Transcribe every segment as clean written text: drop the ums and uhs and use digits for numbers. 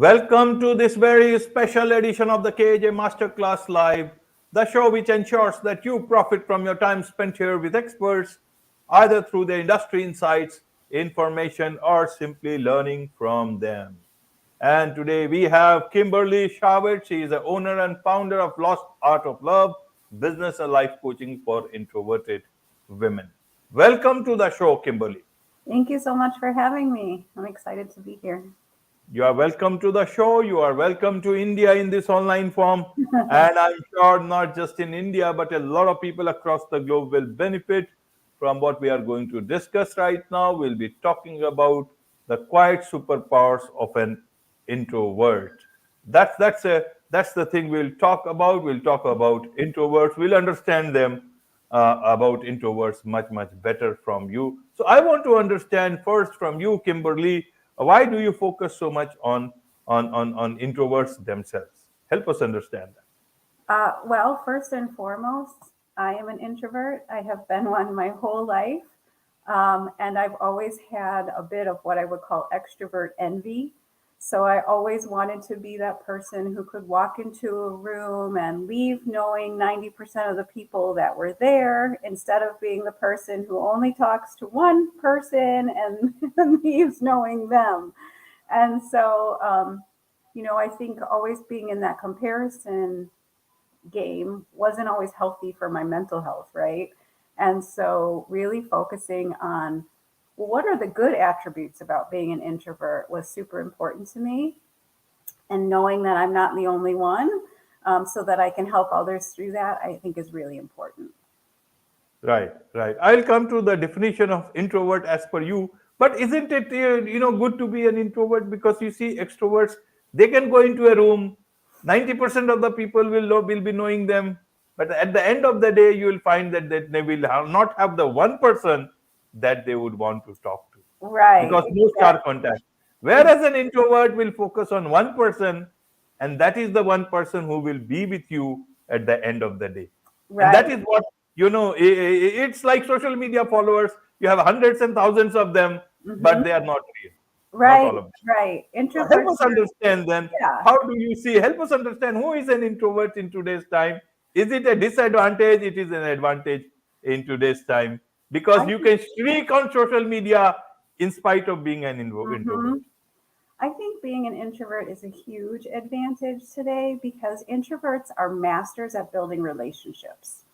Welcome to this very special edition of the KAJ Masterclass Live, the show which ensures that you profit from your time spent here with experts, either through their industry insights, information, or simply learning from them. And today we have Kimberly Charvet. She is the owner and founder of Lost Art of Love, business and life coaching for introverted women. Welcome to the show, Kimberly. Thank you so much for having me. I'm excited to be here. You are welcome to the show. You are welcome to India in this online form. And I'm sure not just in India, but a lot of people across the globe will benefit from what we are going to discuss right now. We'll be talking about the quiet superpowers of an introvert. That's the thing we'll talk about. We'll talk about introverts. We'll understand them about introverts much better from you. So I want to understand first from you, Kimberly, why do you focus so much on introverts themselves? Help us understand that. Well, first and foremost, I am an introvert. I have been one my whole life. And I've always had a bit of what I would call extrovert envy. So I always wanted to be that person who could walk into a room and leave knowing 90% of the people that were there instead of being the person who only talks to one person and leaves knowing them. And so, I think always being in that comparison game wasn't always healthy for my mental health, right? And so, really focusing on what are the good attributes about being an introvert was super important to me. And knowing that I'm not the only one, so that I can help others through that, I think is really important. Right. I'll come to the definition of introvert as per you. But isn't it good to be an introvert, because you see extroverts, they can go into a room, 90% of the people will be knowing them, but at the end of the day, you will find that they will not have the one person that they would want to talk to, Right. because most are contact. Whereas an introvert will focus on one person, and that is the one person who will be with you at the end of the day. And that Right. is what, it's like social media followers. You have hundreds and thousands of them, but hmm they are not real. Not Right. all of them. Right. So help Introverts us understand then, yeah. how do you see, help us understand who is an introvert in today's time? Is it a disadvantage? It is an advantage in today's time, because I you think, can streak on social media in spite of being an introvert. mhm. I think being an introvert is a huge advantage today because introverts are masters at building relationships.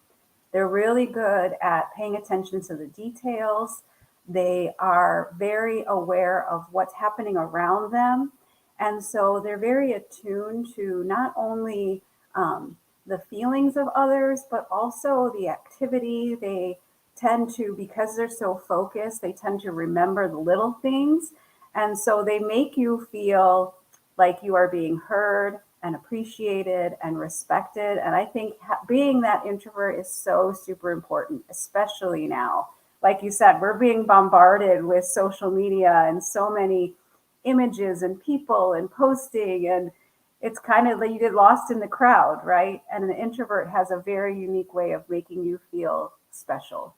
They're really good at paying attention to the details. They are very aware of what's happening around them. And so they're very attuned to not only the feelings of others, but also the activity. They tend to, because they're so focused, they tend to remember the little things. And so they make you feel like you are being heard and appreciated and respected. And I think being that introvert is so super important, especially now. Like you said, we're being bombarded with social media and so many images and people and posting. And it's kind of like you get lost in the crowd, right? And an introvert has a very unique way of making you feel special.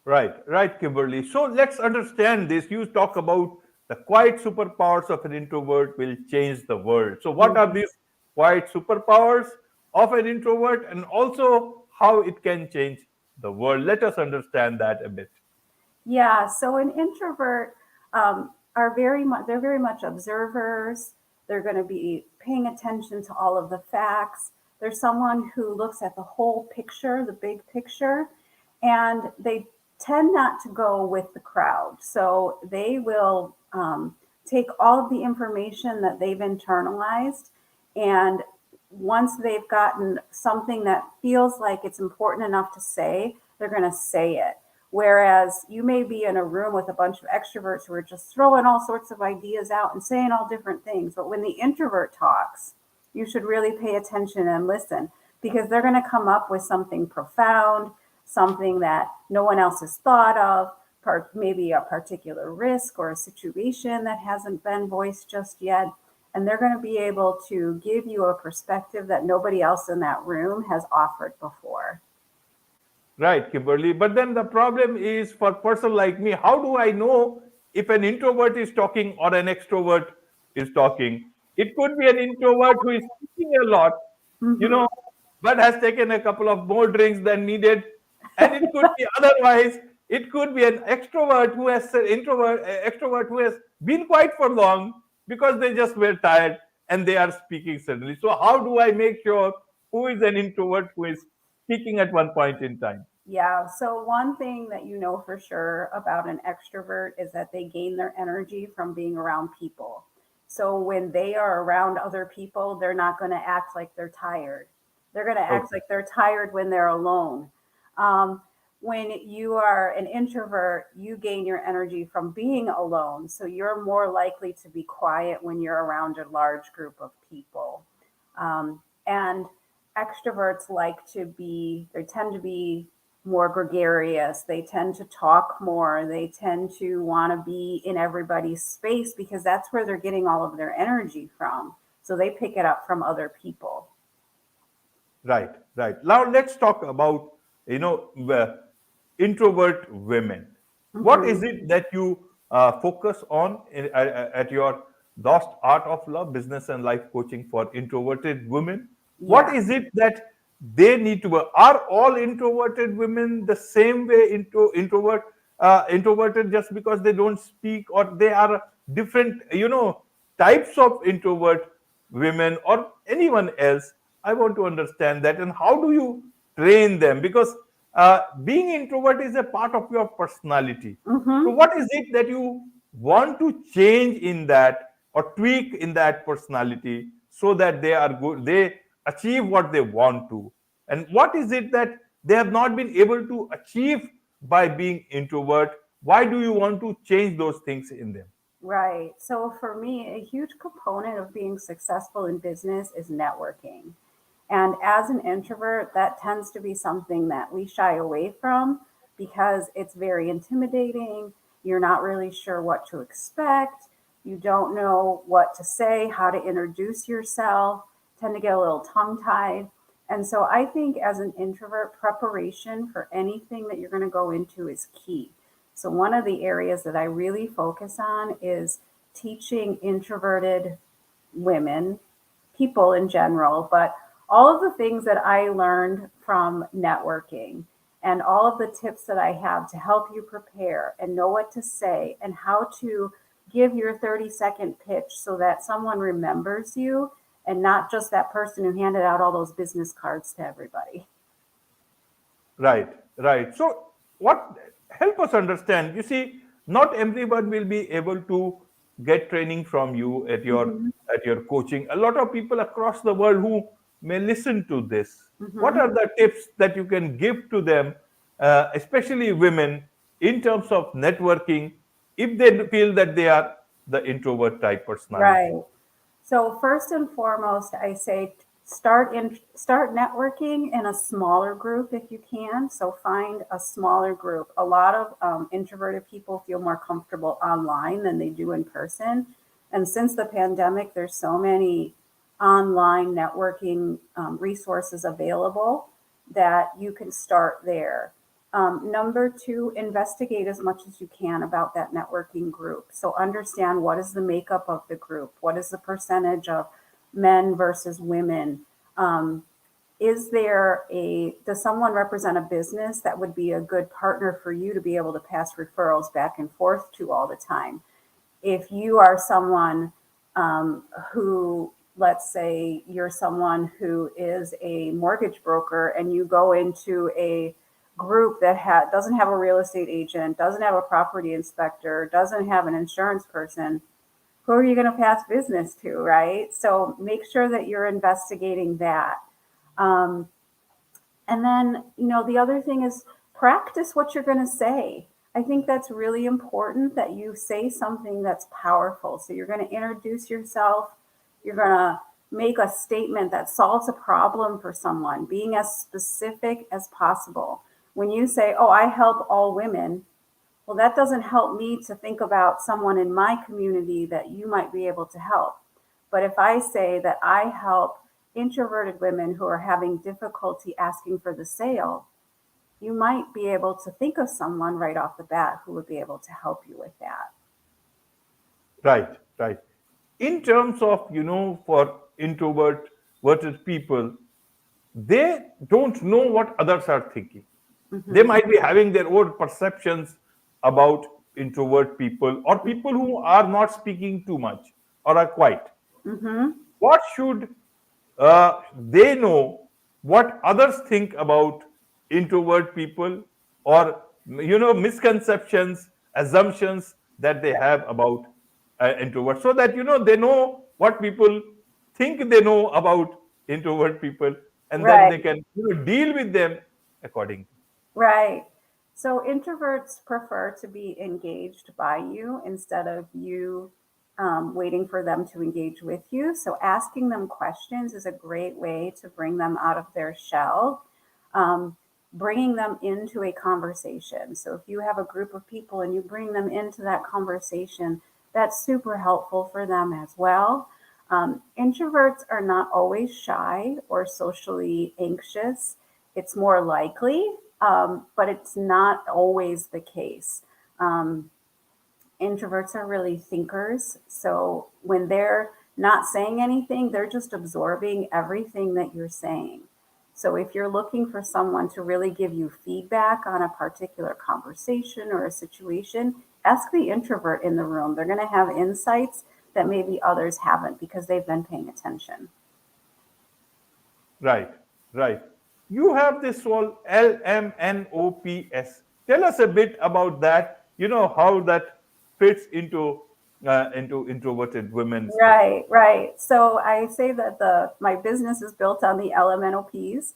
Right, Kimberly. So let's understand this. You talk about the quiet superpowers of an introvert will change the world. So, what are Mhm. these quiet superpowers of an introvert, and also how it can change the world? Let us understand that a bit. Yeah, so an introvert are very much they're very much observers. They're going to be paying attention to all of the facts. They're someone who looks at the whole picture, the big picture, and they tend not to go with the crowd. So they will take all of the information that they've internalized, and once they've gotten something that feels like it's important enough to say, they're going to say it. Whereas you may be in a room with a bunch of extroverts who are just throwing all sorts of ideas out and saying all different things. But when the introvert talks, you should really pay attention and listen because they're going to come up with something profound, something that no one else has thought of, maybe a particular risk or a situation that hasn't been voiced just yet. And they're going to be able to give you a perspective that nobody else in that room has offered before. Right, Kimberly. But then the problem is, for a person like me, how do I know if an introvert is talking or an extrovert is talking? It could be an introvert who is speaking a lot, you Mm-hmm. know, but has taken a couple of more drinks than needed. And it could be otherwise, it could be an extrovert who has extrovert who has been quiet for long because they just were tired and they are speaking suddenly. So how do I make sure who is an introvert who is speaking at one point in time? Yeah. So, one thing that you know for sure about an extrovert is that they gain their energy from being around people. So, when they are around other people, they're not going to act like they're tired. They're going to act Okay. like they're tired when they're alone. Um, when you are an introvert, you gain your energy from being alone. So, you're more likely to be quiet when you're around a large group of people. And extroverts like to be, they tend to be more gregarious. They tend to talk more. They tend to want to be in everybody's space because that's where they're getting all of their energy from. So they pick it up from other people. Right, right. Now let's talk about introvert women. What is Hmm. it that you focus on at your Lost Art of Love business and life coaching for introverted women? What Yeah. is it that they need to work? Are all introverted women the same way introverted just because they don't speak, or they are different, types of introvert women or anyone else? I want to understand that. And how do you train them? Because being introvert is a part of your personality. So, Hmm. what is it that you want to change in that or tweak in that personality so that they are good, they achieve what they want to? And what is it that they have not been able to achieve by being introvert? Why do you want to change those things in them? Right. So for me, a huge component of being successful in business is networking. And as an introvert, that tends to be something that we shy away from because it's very intimidating. You're not really sure what to expect. You don't know what to say, how to introduce yourself, tend to get a little tongue tied. And so I think as an introvert, preparation for anything that you're going to go into is key. So one of the areas that I really focus on is teaching introverted women, people in general, but all of the things that I learned from networking and all of the tips that I have to help you prepare and know what to say and how to give your 30-second pitch so that someone remembers you and not just that person who handed out all those business cards to everybody. Right, right. So, what help us understand? You see, not everyone will be able to get training from you Hmm. at your coaching. A lot of people across the world who may listen to this. What Hmm. are the tips that you can give to them, especially women, in terms of networking, if they feel that they are the introvert type personality? Right. So first and foremost, I say start networking in a smaller group if you can. So find a smaller group. A lot of introverted people feel more comfortable online than they do in person. And since the pandemic, there's so many online networking resources available that you can start there. Number two, investigate as much as you can about that networking group. So understand what is the makeup of the group, what is the percentage of men versus women. Is there a, does someone represent a business that would be a good partner for you to be able to pass referrals back and forth to all the time? If you are someone who, let's say you're someone who is a mortgage broker and you go into a group that doesn't have a real estate agent, doesn't have a property inspector, doesn't have an insurance person, who are you going to pass business to, right? So make sure that you're investigating that. Um, and then, the other thing is practice what you're going to say. I think that's really important that you say something that's powerful. So you're going to introduce yourself, you're going to make a statement that solves a problem for someone, being as specific as possible. When you say, "Oh, I help all women," well, that doesn't help me to think about someone in my community that you might be able to help. But if I say that I help introverted women who are having difficulty asking for the sale, you might be able to think of someone right off the bat who would be able to help you with that. Right, right. in terms of, for introverted people, they don't know what others are thinking. They Mm-hmm. might be having their own perceptions about introvert people or people who are not speaking too much or are quiet. Mm-hmm. What should they know what others think about introvert people, or misconceptions, assumptions that they have about introverts, so that they know what people think they know about introvert people, and then Right. they can deal with them accordingly. Right. So introverts prefer to be engaged by you instead of you waiting for them to engage with you. So asking them questions is a great way to bring them out of their shell, um, bringing them into a conversation. So if you have a group of people and you bring them into that conversation, that's super helpful for them as well. Introverts are not always shy or socially anxious. It's more likely, but it's not always the case. Um, Introverts are really thinkers. So when they're not saying anything, they're just absorbing everything that you're saying. So if you're looking for someone to really give you feedback on a particular conversation or a situation, ask the introvert in the room. They're going to have insights that maybe others haven't because they've been paying attention. Right, right. You have this whole L.M.N.O.P.S. Tell us a bit about that. How that fits into introverted women especially. Right, right. So I say that the my business is built on the L.M.N.O.P.s,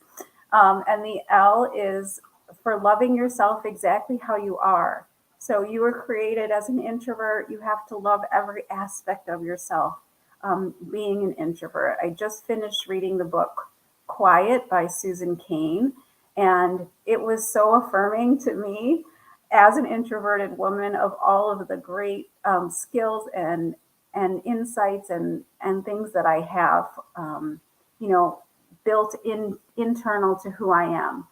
and the L is for loving yourself exactly how you are. So you were created as an introvert. You have to love every aspect of yourself. Being an introvert, I just finished reading the book Quiet by Susan Cain, and it was so affirming to me as an introverted woman of all of the great skills and insights and things that I have, you know, built in internal to who I am.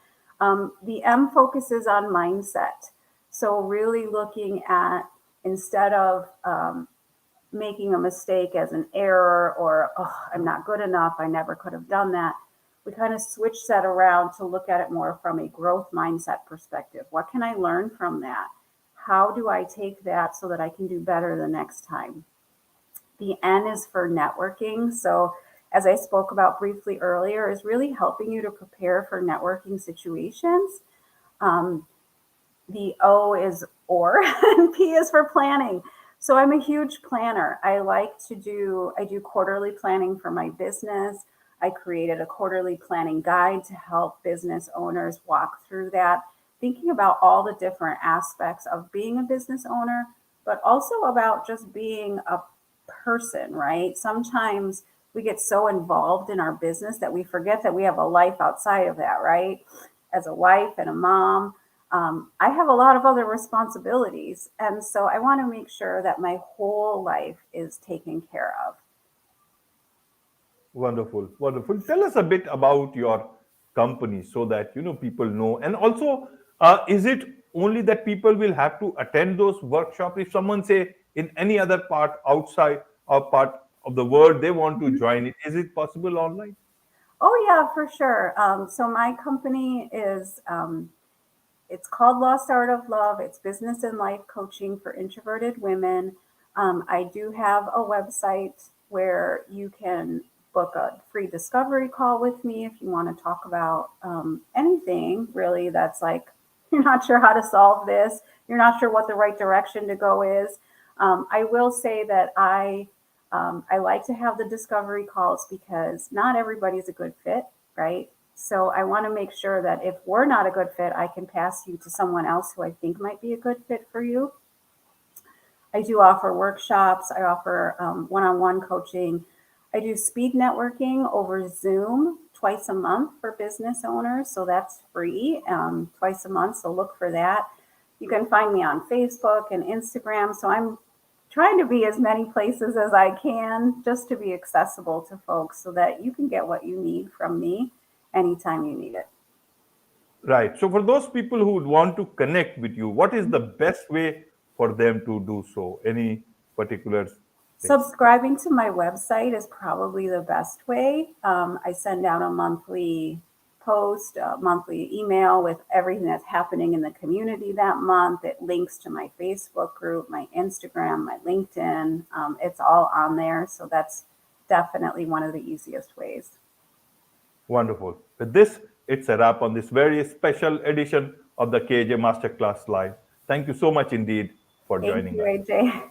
The M focuses on mindset. So really looking at instead of making a mistake as an error or oh, I'm not good enough, I never could have done that. We kind of switch that around to look at it more from a growth mindset perspective. What can I learn from that? How do I take that so that I can do better the next time? The N is for networking. So, as I spoke about briefly earlier, is really helping you to prepare for networking situations. Um, the O is or, and P is for planning. So I'm a huge planner. I do quarterly planning for my business. I created a quarterly planning guide to help business owners walk through that, thinking about all the different aspects of being a business owner, but also about just being a person, right? Sometimes we get so involved in our business that we forget that we have a life outside of that, right? As a wife and a mom, I have a lot of other responsibilities. And so I want to make sure that my whole life is taken care of. Wonderful, wonderful. Tell us a bit about your company so that people know. And also, is it only that people will have to attend those workshops? If someone say in any other part outside or part of the world they want to join it, is it possible online? Oh, yeah, for sure. So my company is, it's called Lost Art of Love. It's business and life coaching for introverted women. I do have a website where you can book a free discovery call with me if you want to talk about anything really that's like you're not sure how to solve this, you're not sure what the right direction to go is. I will say that I like to have the discovery calls because not everybody's a good fit, right? So I want to make sure that if we're not a good fit, I can pass you to someone else who I think might be a good fit for you. I do offer workshops. I offer one-on-one coaching. I do speed networking over Zoom twice a month for business owners. So that's free twice a month. So look for that. You can find me on Facebook and Instagram. So I'm trying to be as many places as I can just to be accessible to folks so that you can get what you need from me anytime you need it. Right. So for those people who would want to connect with you, what is the best way for them to do so? Any particulars? Subscribing to my website is probably the best way. I send out a monthly post, a monthly email with everything that's happening in the community that month. It links to my Facebook group, my Instagram, my LinkedIn. It's all on there. So that's definitely one of the easiest ways. Wonderful. With this, it's a wrap on this very special edition of the KAJ Masterclass Live. Thank you so much indeed for Thank joining you, us. AJ.